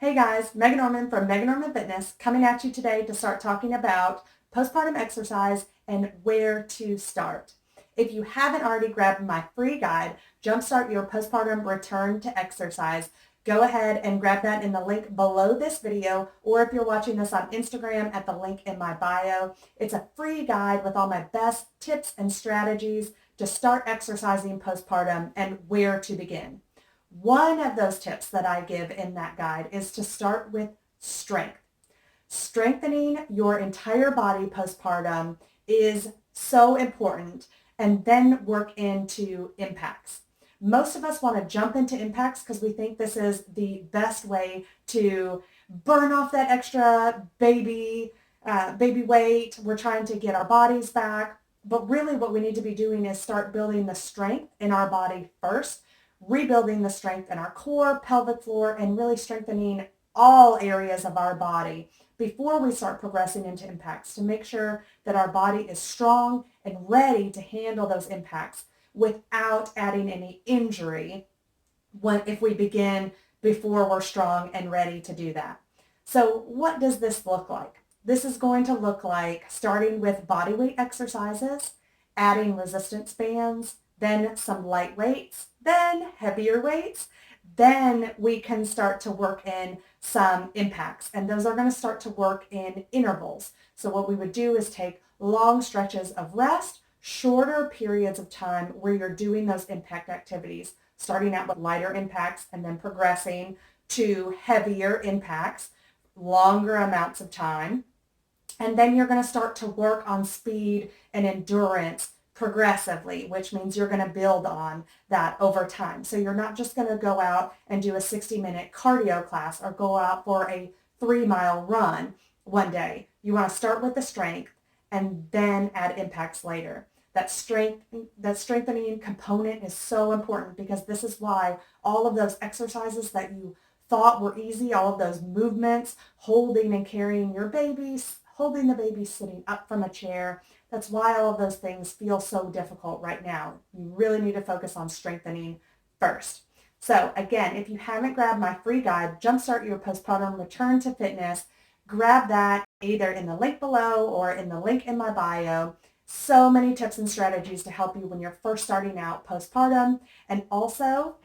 Hey guys, Megan Ormon from Megan Ormon Fitness coming at you today to start talking about postpartum exercise and where to start. If you haven't already grabbed my free guide, Jumpstart Your Postpartum Return to Exercise, go ahead and grab that in the link below this video, or if you're watching this on Instagram, at the link in my bio. It's a free guide with all my best tips and strategies to start exercising postpartum and where to begin. One of those tips that I give in that guide is to start with strength. Strengthening your entire body postpartum is so important, and then work into impacts. Most of us want to jump into impacts because we think this is the best way to burn off that extra baby weight. We're trying to get our bodies back. But really what we need to be doing is start building the strength in our body first, rebuilding the strength in our core, pelvic floor, and really strengthening all areas of our body before we start progressing into impacts, to make sure that our body is strong and ready to handle those impacts without adding any injury if we begin before we're strong and ready to do that. So what does this look like? This is going to look like starting with body weight exercises, adding resistance bands, then some light weights, then heavier weights. Then we can start to work in some impacts, and those are going to start to work in intervals. So what we would do is take long stretches of rest, shorter periods of time where you're doing those impact activities, starting out with lighter impacts and then progressing to heavier impacts, longer amounts of time. And then you're going to start to work on speed and endurance progressively, which means you're going to build on that over time. So you're not just going to go out and do a 60-minute cardio class or go out for a 3-mile run one day. You want to start with the strength and then add impacts later. That strengthening component is so important, because this is why all of those exercises that you thought were easy, all of those movements, holding and carrying your babies, holding the baby sitting up from a chair, that's why all of those things feel so difficult right now. You really need to focus on strengthening first. So again, if you haven't grabbed my free guide, Jumpstart Your Postpartum Return to Fitness, grab that either in the link below or in the link in my bio. So many tips and strategies to help you when you're first starting out postpartum. And also,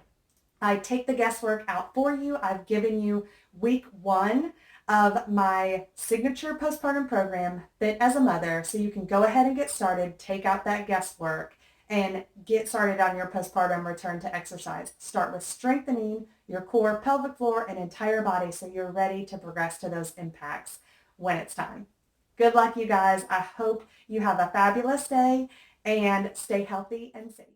I take the guesswork out for you. I've given you week 1 of my signature postpartum program, Fit as a Mother, so you can go ahead and get started, take out that guesswork, and get started on your postpartum return to exercise. Start with strengthening your core, pelvic floor, and entire body so you're ready to progress to those impacts when it's time. Good luck, you guys. I hope you have a fabulous day and stay healthy and safe.